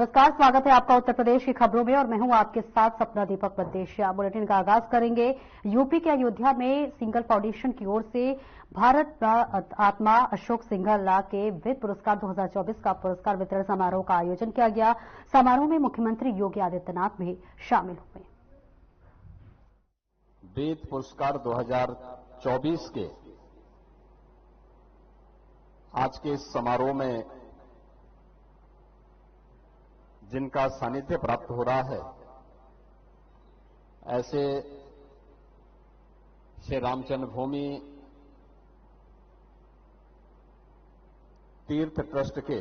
नमस्कार, स्वागत है आपका उत्तर प्रदेश की खबरों में और मैं हूं आपके साथ सपना दीपक बद्देशिया। बुलेटिन का आगाज करेंगे। यूपी के अयोध्या में सिंघल फाउंडेशन की ओर से भारत आत्मा अशोक सिंघल के वेद पुरस्कार 2024 का पुरस्कार वितरण समारोह का आयोजन किया गया। समारोह में मुख्यमंत्री योगी आदित्यनाथ भी शामिल हुए। वेद पुरस्कार 2024 के आज के इस समारोह में जिनका सानिध्य प्राप्त हो रहा है, ऐसे श्री राम जन्मभूमि तीर्थ ट्रस्ट के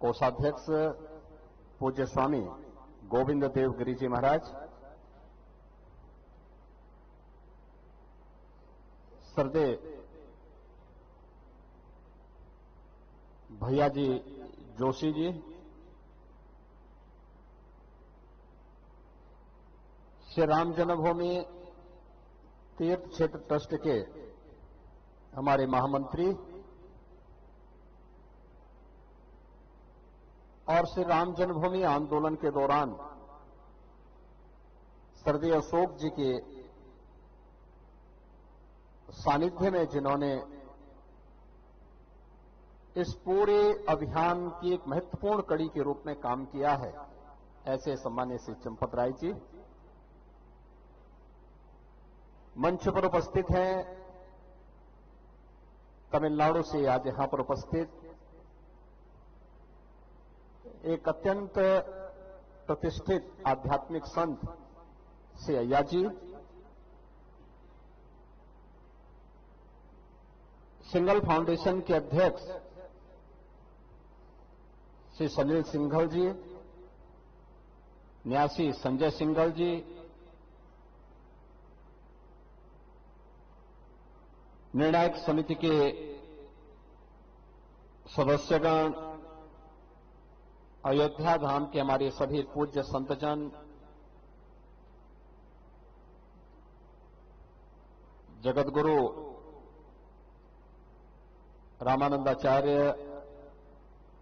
कोषाध्यक्ष पूज्य स्वामी गोविंद देव गिरी जी महाराज, श्रद्धेय भैया जी जोशी जी, श्री राम जन्मभूमि तीर्थ क्षेत्र ट्रस्ट के हमारे महामंत्री और श्री राम जन्मभूमि आंदोलन के दौरान श्रद्धेय अशोक जी के सानिध्य में जिन्होंने इस पूरे अभियान की एक महत्वपूर्ण कड़ी के रूप में काम किया है, ऐसे सम्मान्य श्री चंपत राय जी मंच पर उपस्थित हैं। तमिलनाडु से आज यहां पर उपस्थित एक अत्यंत प्रतिष्ठित आध्यात्मिक संत श्री अय्या जी, सिंघल फाउंडेशन के अध्यक्ष श्री सलील सिंघल जी, न्यासी संजय सिंघल जी, निर्णायक समिति के सदस्यगण, अयोध्या धाम के हमारे सभी पूज्य संतजन, जगतगुरु रामानंदाचार्य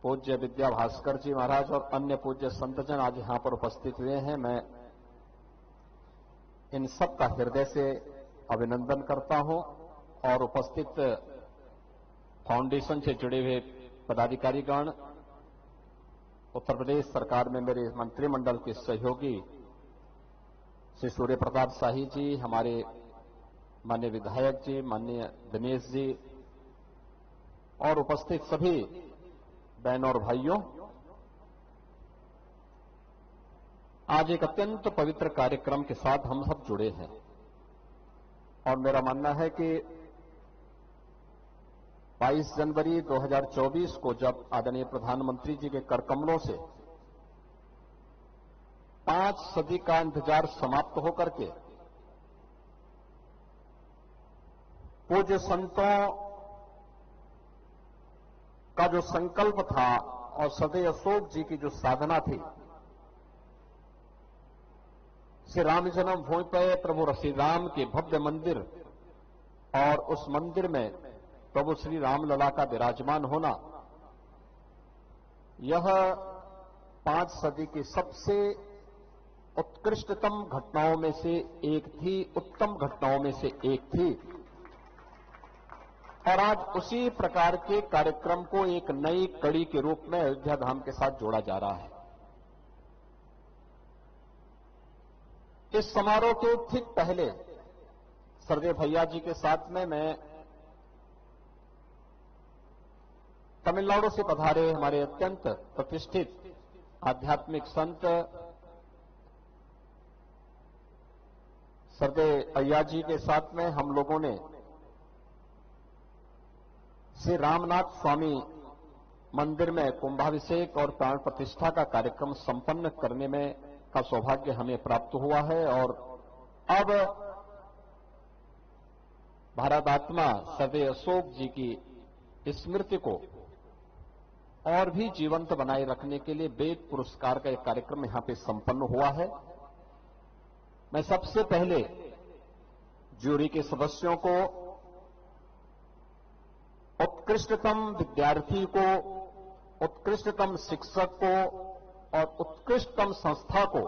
पूज्य विद्या भास्कर जी महाराज और अन्य पूज्य संतजन आज यहां पर उपस्थित हुए हैं। मैं इन सब का हृदय से अभिनंदन करता हूं और उपस्थित फाउंडेशन से जुड़े हुए पदाधिकारीगण, उत्तर प्रदेश सरकार में मेरे मंत्रिमंडल के सहयोगी श्री सूर्य प्रताप शाही जी, हमारे माननीय विधायक जी, माननीय दिनेश जी और उपस्थित सभी बहनों और भाइयों, आज एक अत्यंत पवित्र कार्यक्रम के साथ हम सब जुड़े हैं और मेरा मानना है कि 22 जनवरी 2024 को जब आदरणीय प्रधानमंत्री जी के कर कमलों से 5 सदी का इंतजार समाप्त होकर के पूज्य संतों का जो संकल्प था और श्रद्धेय अशोक जी की जो साधना थी, श्री राम जन्मभूमि पर प्रभु श्री राम के भव्य मंदिर और उस मंदिर में प्रभु श्री रामलला का विराजमान होना, यह 5 सदी की सबसे उत्कृष्टतम घटनाओं में से एक थी, उत्तम घटनाओं में से एक थी। और आज उसी प्रकार के कार्यक्रम को एक नई कड़ी के रूप में अयोध्या धाम के साथ जोड़ा जा रहा है। इस समारोह के ठीक पहले श्रद्धेय भैया जी के साथ में मैं तमिलनाडु से पधारे हमारे अत्यंत प्रतिष्ठित आध्यात्मिक संत श्रद्धेय अय्या जी के साथ में हम लोगों ने श्री रामनाथ स्वामी मंदिर में कुंभाभिषेक और प्राण प्रतिष्ठा का कार्यक्रम संपन्न करने में का सौभाग्य हमें प्राप्त हुआ है और अब भारत आत्मा श्रद्धेय अशोक जी की स्मृति को और भी जीवंत बनाए रखने के लिए वेद पुरस्कार का एक कार्यक्रम यहां पे संपन्न हुआ है। मैं सबसे पहले ज्यूरी के सदस्यों को, उत्कृष्टतम विद्यार्थी को उत्कृष्टतम शिक्षक को और उत्कृष्टतम संस्था को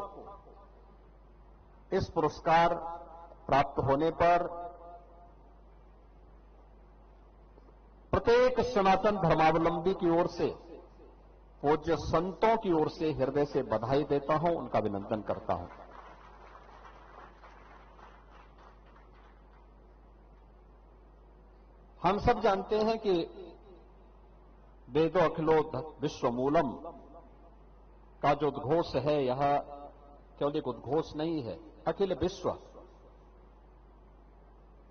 इस पुरस्कार प्राप्त होने पर प्रत्येक सनातन धर्मावलंबी की ओर से, पूज्य संतों की ओर से हृदय से बधाई देता हूं, उनका अभिनंदन करता हूं। हम सब जानते हैं कि वेदो अखिलो विश्वमूलम का जो उद्घोष है, यह केवल एक उद्घोष नहीं है। अखिल विश्व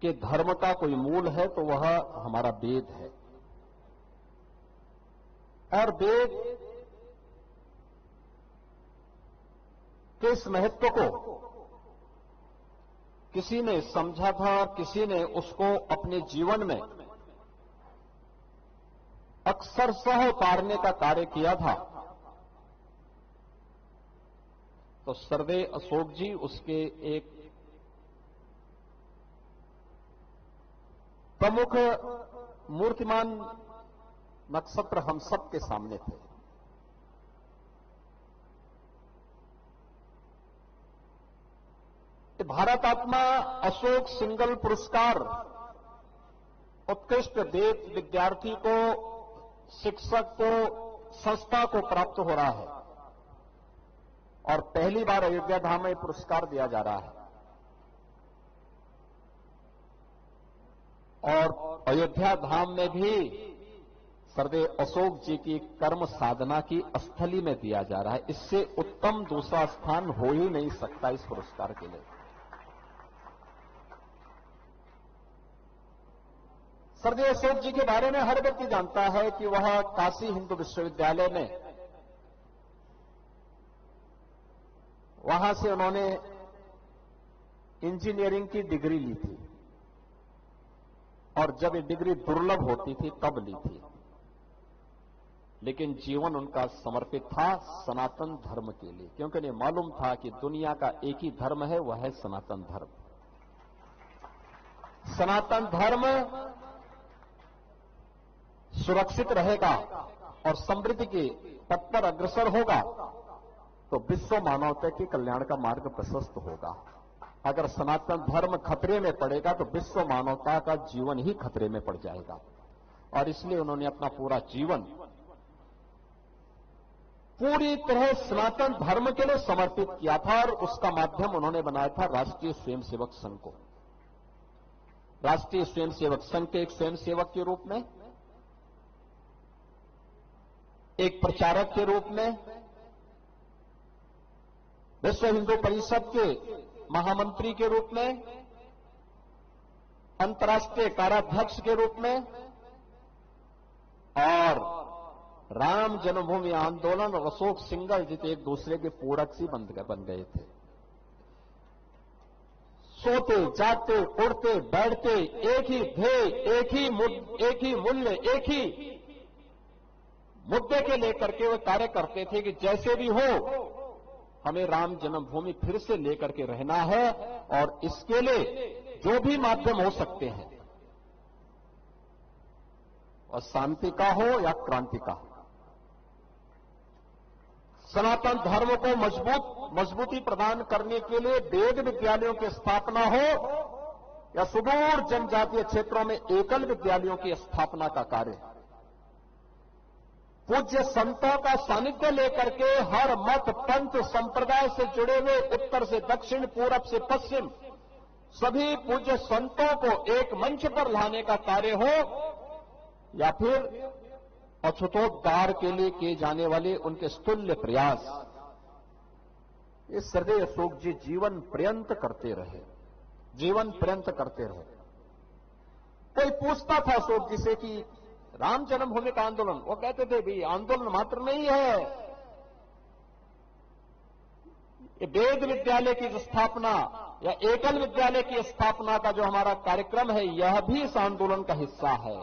के धर्म का कोई मूल है तो वह हमारा वेद है। और वेद के इस महत्व को किसी ने समझा था, किसी ने उसको अपने जीवन में अक्षरशः उतारने का कार्य किया था, तो सर्वे अशोक जी उसके एक प्रमुख मूर्तिमान नक्षत्र हम सब के सामने थे। भारत आत्मा अशोक सिंगल पुरस्कार उत्कृष्ट वेद विद्यार्थी को, शिक्षक को, संस्था को प्राप्त हो रहा है और पहली बार अयोध्या धाम में पुरस्कार दिया जा रहा है। और अयोध्या धाम में भी सरदेव अशोक जी की कर्म साधना की स्थली में दिया जा रहा है। इससे उत्तम दूसरा स्थान हो ही नहीं सकता इस पुरस्कार के लिए। सरदेव अशोक जी के बारे में हर व्यक्ति जानता है कि वह काशी हिंदू विश्वविद्यालय में, वहां से उन्होंने इंजीनियरिंग की डिग्री ली थी और जब ये डिग्री दुर्लभ होती थी तब ली थी, लेकिन जीवन उनका समर्पित था सनातन धर्म के लिए, क्योंकि उन्हें मालूम था कि दुनिया का एक ही धर्म है, वह है सनातन धर्म। सनातन धर्म सुरक्षित रहेगा और समृद्धि के पथ पर अग्रसर होगा तो विश्व मानवता के कल्याण का मार्ग प्रशस्त होगा। अगर सनातन धर्म खतरे में पड़ेगा तो विश्व मानवता का जीवन ही खतरे में पड़ जाएगा। और इसलिए उन्होंने अपना पूरा जीवन पूरी तरह सनातन धर्म के लिए समर्पित किया था और उसका माध्यम उन्होंने बनाया था राष्ट्रीय स्वयंसेवक संघ को। राष्ट्रीय स्वयंसेवक संघ के एक स्वयंसेवक के रूप में, एक प्रचारक के रूप में, विश्व हिंदू परिषद के महामंत्री के रूप में, अंतर्राष्ट्रीय कार्याध्यक्ष के रूप में और राम जन्मभूमि आंदोलन और अशोक सिंघल जी एक दूसरे के पूरक सी बन गए थे। सोते जागते उड़ते बैठते एक ही ध्येय, एक ही मूल्य, एक ही मुद्दे के लेकर के वे कार्य करते थे कि जैसे भी हो हमें राम जन्मभूमि फिर से लेकर के रहना है और इसके लिए जो भी माध्यम हो सकते हैं, और शांति का हो या क्रांति का हो, सनातन धर्म को मजबूती प्रदान करने के लिए वेद विद्यालयों की स्थापना हो या सुदूर जनजातीय क्षेत्रों में एकल विद्यालयों की स्थापना का कार्य, पूज्य संतों का सानिध्य लेकर के हर मत पंथ संप्रदाय से जुड़े हुए उत्तर से दक्षिण, पूरब से पश्चिम सभी पूज्य संतों को एक मंच पर लाने का कार्य हो, या फिर अछूतोद्धार के लिए किए जाने वाले उनके स्तुल्य प्रयास, ये सरदेव अशोक जी जीवन पर्यंत करते रहे, जीवन पर्यंत करते रहे। कोई पूछता था अशोक जी से कि राम जन्मभूमि का आंदोलन, वो कहते थे भाई आंदोलन मात्र नहीं है, ये वेद विद्यालय की स्थापना या एकल विद्यालय की स्थापना का जो हमारा कार्यक्रम है यह भी इस आंदोलन का हिस्सा है।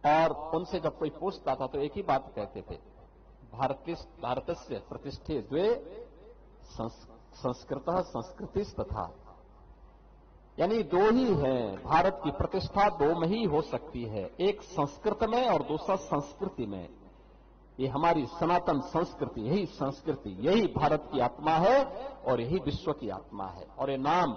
और उनसे जब कोई पूछता था तो एक ही बात कहते थे, भारतस्य प्रतिष्ठे द्वे संस्कृतः संस्कृतिस्तथा। यानी दो ही हैं। भारत की प्रतिष्ठा दो में ही हो सकती है, एक संस्कृत में और दूसरा संस्कृति में। ये हमारी सनातन संस्कृति, यही संस्कृति, यही भारत की आत्मा है और यही विश्व की आत्मा है। और ये नाम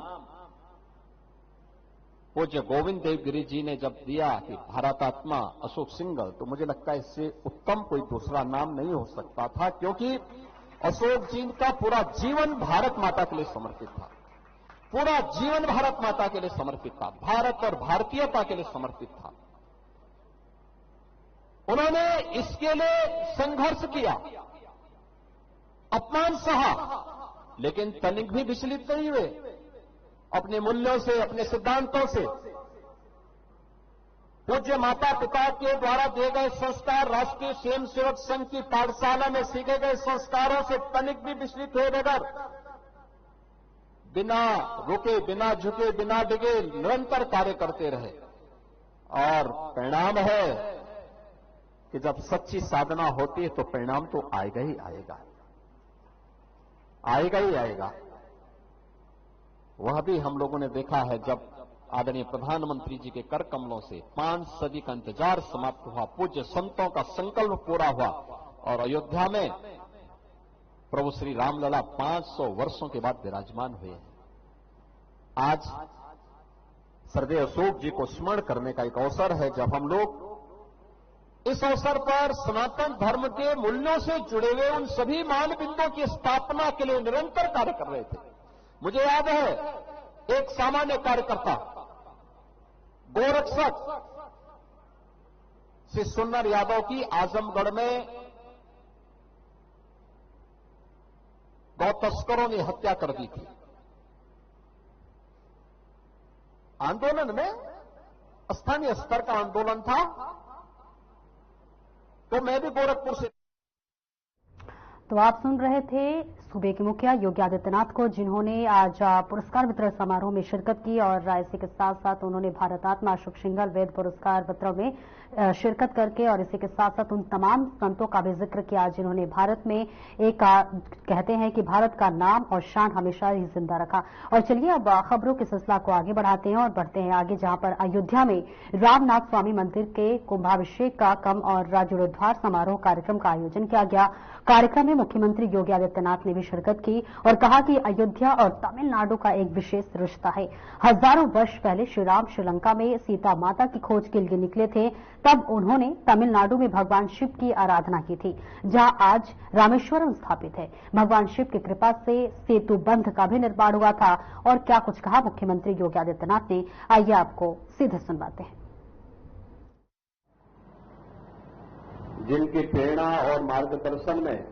पूज्य गोविंद देव गिरी जी ने जब दिया कि भारतात्मा अशोक सिंघल, तो मुझे लगता है इससे उत्तम कोई दूसरा नाम नहीं हो सकता था, क्योंकि अशोक जी का पूरा जीवन भारत माता के लिए समर्पित था, पूरा जीवन भारत माता के लिए समर्पित था, भारत और भारतीयता के लिए समर्पित था। उन्होंने इसके लिए संघर्ष किया, अपमान सहा, लेकिन तनिक भी विचलित नहीं हुए अपने मूल्यों से, अपने सिद्धांतों से। पूज्य माता पिता के द्वारा दिए गए संस्कार, राष्ट्रीय स्वयंसेवक संघ की पाठशाला में सीखे गए संस्कारों से तनिक भी विचलित हुए बगैर, बिना रुके, बिना झुके, बिना डिगे निरंतर कार्य करते रहे। और परिणाम है कि जब सच्ची साधना होती है तो परिणाम तो आएगा ही आएगा, आएगा ही आएगा। वह भी हम लोगों ने देखा है, जब आदरणीय प्रधानमंत्री जी के कर कमलों से 5 सदी का इंतजार समाप्त हुआ, पूज्य संतों का संकल्प पूरा हुआ और अयोध्या में प्रभु श्री रामलला 500 वर्षों के बाद विराजमान हुए हैं। आज श्रद्धेय अशोक जी को स्मरण करने का एक अवसर है, जब हम लोग इस अवसर पर सनातन धर्म के मूल्यों से जुड़े हुए उन सभी मानबिंदुओं की स्थापना के लिए निरंतर कार्य कर रहे थे। मुझे याद है, एक सामान्य कार्यकर्ता, गोरक्षक श्री सुन्नर यादव की आजमगढ़ में गौ तस्करों ने हत्या कर दी थी। आंदोलन में स्थानीय स्तर का आंदोलन था, तो मैं भी गोरखपुर से। तो आप सुन रहे थे सूबे के मुखिया योगी आदित्यनाथ को, जिन्होंने आज पुरस्कार वितरण समारोह में शिरकत की और इसी के साथ साथ उन्होंने भारतात्मा अशोक सिंघल वेद पुरस्कार वितरण में शिरकत करके और इसी के साथ साथ उन तमाम संतों का भी जिक्र किया जिन्होंने भारत में एक कहते हैं कि भारत का नाम और शान हमेशा ही जिंदा रखा। और चलिए अब खबरों के सिलसिला को आगे बढ़ाते हैं और बढ़ते हैं आगे, जहां पर अयोध्या में रामनाथ स्वामी मंदिर के कुंभाभिषेक का कम और जीर्णोद्धार समारोह कार्यक्रम का आयोजन किया गया। कार्यक्रम में मुख्यमंत्री योगी आदित्यनाथ ने भी शिरकत की और कहा कि अयोध्या और तमिलनाडु का एक विशेष रिश्ता है। हजारों वर्ष पहले श्री राम श्रीलंका में सीता माता की खोज के लिए निकले थे, तब उन्होंने तमिलनाडु में भगवान शिव की आराधना की थी, जहां आज रामेश्वरम स्थापित है। भगवान शिव की कृपा से सेतु बंध का भी निर्माण हुआ था। और क्या कुछ कहा मुख्यमंत्री योगी आदित्यनाथ ने, आइए आपको सीधे सुनवाते हैं। जिनकी प्रेरणा और मार्गदर्शन में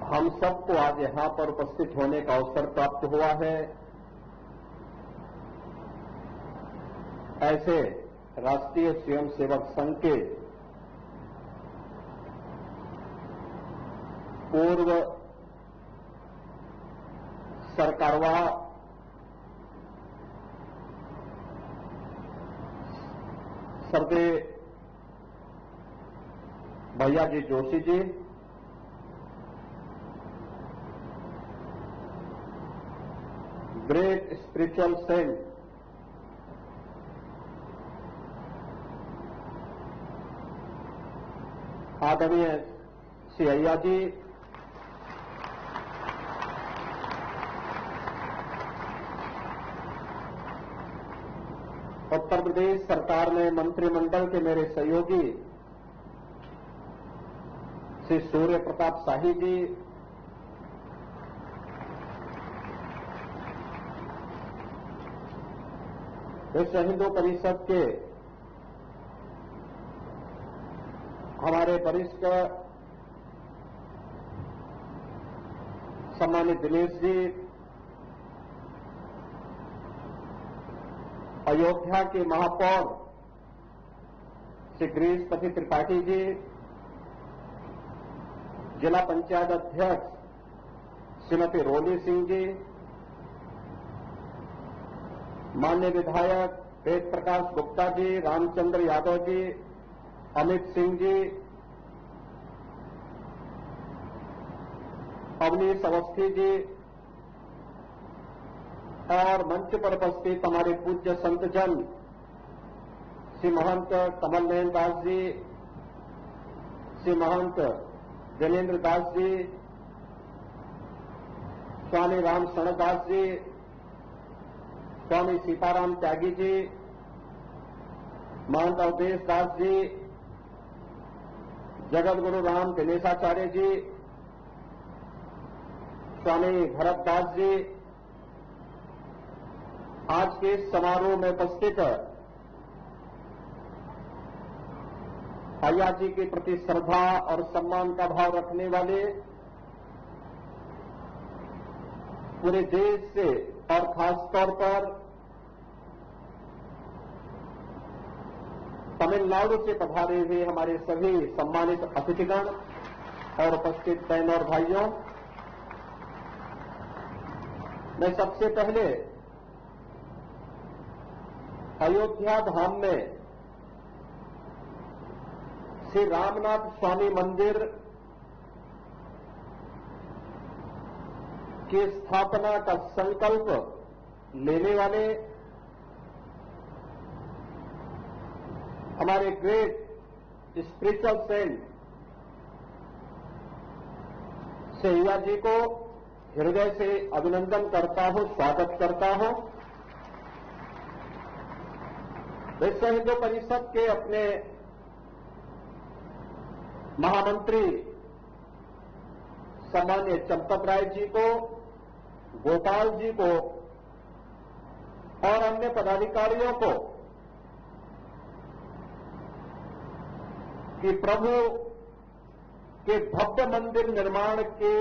हम सबको आज यहां पर उपस्थित होने का अवसर प्राप्त हुआ है, ऐसे राष्ट्रीय स्वयंसेवक संघ के पूर्व सरकारवाह श्रद्धेय भैया ji Joshi ji, great spiritual Saint आदरणीय श्री अय्या जी, उत्तर प्रदेश सरकार में मंत्रिमंडल के मेरे सहयोगी श्री सूर्य प्रताप शाही जी, विश्व हिंदू परिषद के हमारे वरिष्ठ सम्मानित दिनेश जी, अयोध्या के महापौर श्री गिरीशपति त्रिपाठी जी, जिला पंचायत अध्यक्ष श्रीमती रोली सिंह जी, माननीय विधायक वेद प्रकाश गुप्ता जी, रामचंद्र यादव जी, अमित सिंह जी, अवनीश अवस्थी जी और मंच पर उपस्थित हमारे पूज्य संतजन श्री महंत कमल नयन दास जी, श्री महंत जैनेन्द्र दास जी, स्वामी राम शरण दास जी, स्वामी सीताराम त्यागी जी, महंत अवधेश दास जी, जगत गुरु राम दिनेशाचार्य जी, स्वामी भरत दास जी, आज के इस समारोह में उपस्थित अय्या जी के प्रति श्रद्धा और सम्मान का भाव रखने वाले पूरे देश से और खासतौर पर तमिलनाडु से पधारे हुए हमारे सभी सम्मानित अतिथिगण और उपस्थित बहन और भाइयों, मैं सबसे पहले अयोध्या धाम में श्री रामनाथ स्वामी मंदिर की स्थापना का संकल्प लेने वाले हमारे ग्रेट स्पिरिचुअल सेंट अय्या जी को हृदय से अभिनंदन करता हूं, स्वागत करता हूं। विश्व हिंदू परिषद के अपने महामंत्री सम्मान्य चंपत राय जी को, गोपाल जी को और अन्य पदाधिकारियों को कि प्रभु के भव्य मंदिर निर्माण के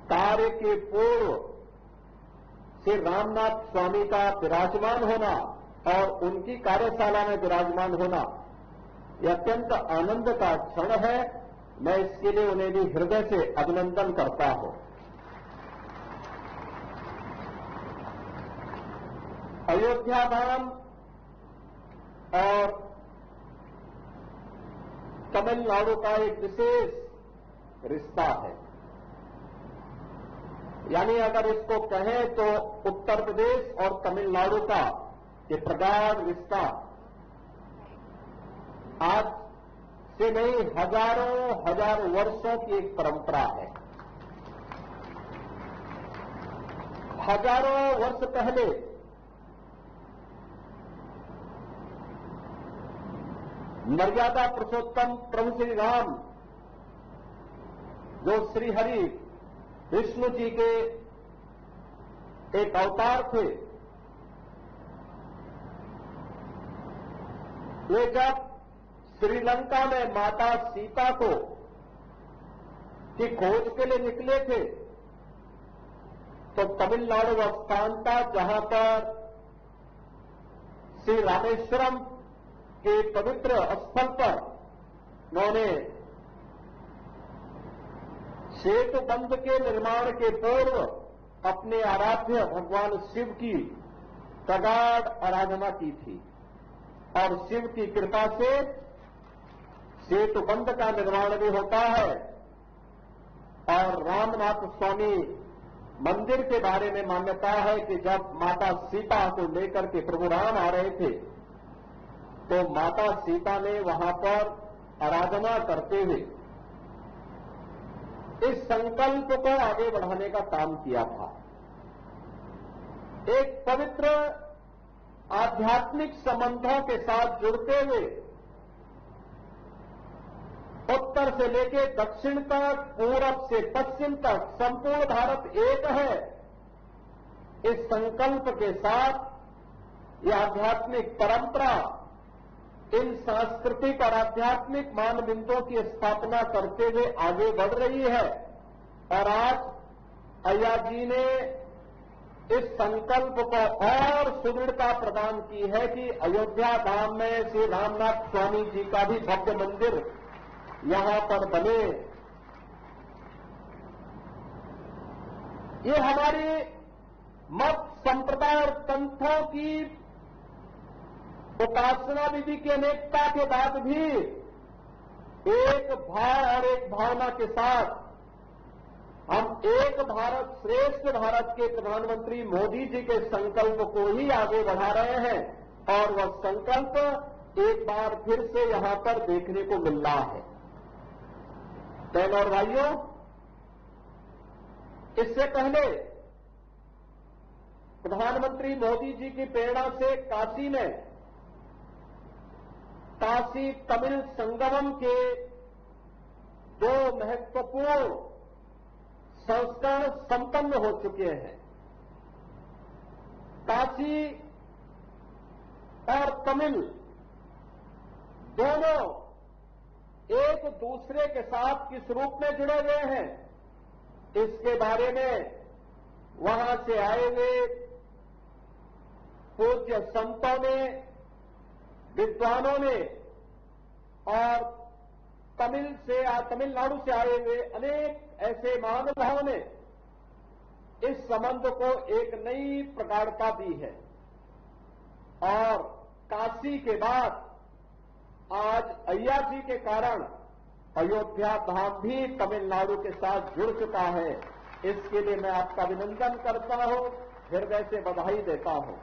कार्य के पूर्व श्री रामनाथ स्वामी का विराजमान होना और उनकी कार्यशाला में विराजमान होना यह अत्यंत आनंद का क्षण है। मैं इसके लिए उन्हें भी हृदय से अभिनंदन करता हूं। अयोध्या धाम और तमिलनाडु का एक विशेष रिश्ता है, यानी अगर इसको कहें तो उत्तर प्रदेश और तमिलनाडु का ये प्रगाढ़ रिश्ता आज से नहीं हजारों वर्षों की एक परंपरा है। हजारों वर्ष पहले मर्यादा पुरुषोत्तम प्रभु श्री राम, जो श्री हरि विष्णु जी के एक अवतार थे, वे जब श्रीलंका में माता सीता को की खोज के लिए निकले थे तो तमिलनाडु वह स्थान था जहां पर श्री रामेश्वरम के पवित्र स्थल पर उन्होंने सेतु बंध के निर्माण के पूर्व अपने आराध्य भगवान शिव की प्रगाढ़ आराधना की थी और शिव की कृपा से सेतु बंध का निर्माण भी होता है। और रामनाथ स्वामी मंदिर के बारे में मान्यता है कि जब माता सीता को लेकर के प्रभु राम आ रहे थे तो माता सीता ने वहां पर आराधना करते हुए इस संकल्प को आगे बढ़ाने का काम किया था। एक पवित्र आध्यात्मिक संबंधों के साथ जुड़ते हुए उत्तर से लेकर दक्षिण तक, पूरब से पश्चिम तक संपूर्ण भारत एक है। इस संकल्प के साथ यह आध्यात्मिक परंपरा इन सांस्कृतिक और आध्यात्मिक मानबिंदुओं की स्थापना करते हुए आगे बढ़ रही है। और आज अय्या जी ने इस संकल्प को और सुदृढ़ता प्रदान की है कि अयोध्या धाम में श्री रामनाथ स्वामी जी का भी भव्य मंदिर यहां पर बने। ये हमारी मत संप्रदाय और पंथों की उपासना विधि की अनेकता के बाद भी एक भाव और एक भावना के साथ हम एक भारत श्रेष्ठ भारत के प्रधानमंत्री मोदी जी के संकल्प को ही आगे बढ़ा रहे हैं और वह संकल्प एक बार फिर से यहां पर देखने को मिल रहा है। बहनों और भाइयों, इससे पहले प्रधानमंत्री मोदी जी की प्रेरणा से काशी में काशी तमिल संगमम के दो महत्वपूर्ण संस्करण संपन्न हो चुके हैं। काशी और तमिल दोनों एक दूसरे के साथ किस रूप में जुड़े हुए हैं, इसके बारे में वहां से आए हुए पूज्य संतों ने, विद्वानों ने और तमिलनाडु से आए हुए अनेक ऐसे महानुभावों ने इस संबंध को एक नई प्रगाढ़ता दी है और काशी के बाद आज अय्याजी के कारण अयोध्या धाम भी तमिलनाडु के साथ जुड़ चुका है। इसके लिए मैं आपका अभिनंदन करता हूं, हृदय से बधाई देता हूं।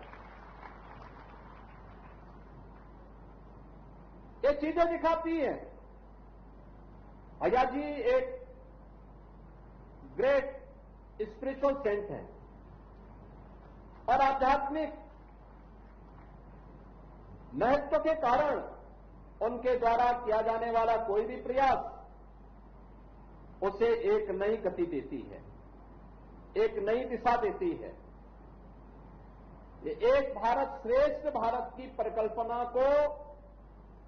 ये चीजें दिखाती हैं अय्याजी एक ग्रेट स्पिरिचुअल सेंट है और आध्यात्मिक महत्व के कारण उनके द्वारा किया जाने वाला कोई भी प्रयास उसे एक नई गति देती है, एक नई दिशा देती है। ये एक भारत श्रेष्ठ भारत की परिकल्पना को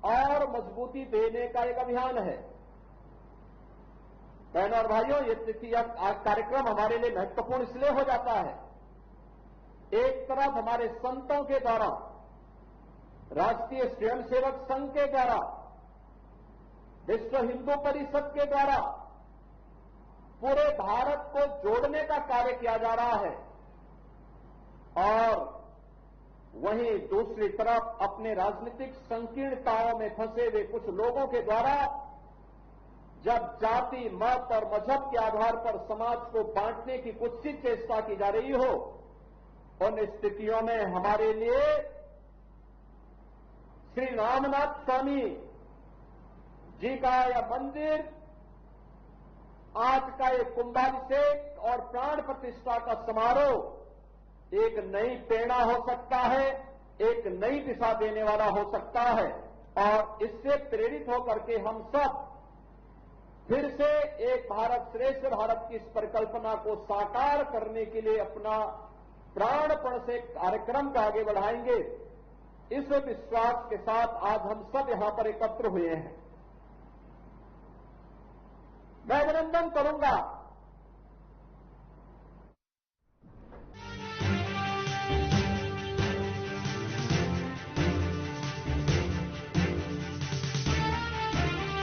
और मजबूती देने का एक अभियान है। बहनों और भाइयों, ये कार्यक्रम हमारे लिए महत्वपूर्ण इसलिए हो जाता है, एक तरफ हमारे संतों के द्वारा, राष्ट्रीय स्वयंसेवक संघ के द्वारा, विश्व हिंदू परिषद के द्वारा पूरे भारत को जोड़ने का कार्य किया जा रहा है और वहीं दूसरी तरफ अपने राजनीतिक संकीर्णताओं में फंसे हुए कुछ लोगों के द्वारा जब जाति, मत और मजहब के आधार पर समाज को बांटने की कुत्सित चेष्टा की जा रही हो, उन स्थितियों में हमारे लिए श्री रामनाथ स्वामी जी का यह मंदिर, आज का ये कुंभाभिषेक और प्राण प्रतिष्ठा का समारोह एक नई प्रेरणा हो सकता है, एक नई दिशा देने वाला हो सकता है और इससे प्रेरित होकर के हम सब फिर से एक भारत श्रेष्ठ भारत की इस परिकल्पना को साकार करने के लिए अपना प्राणपण से कार्यक्रम को आगे बढ़ाएंगे। इस विश्वास के साथ आज हम सब यहां पर एकत्र हुए हैं। मैं अभिनंदन करूंगा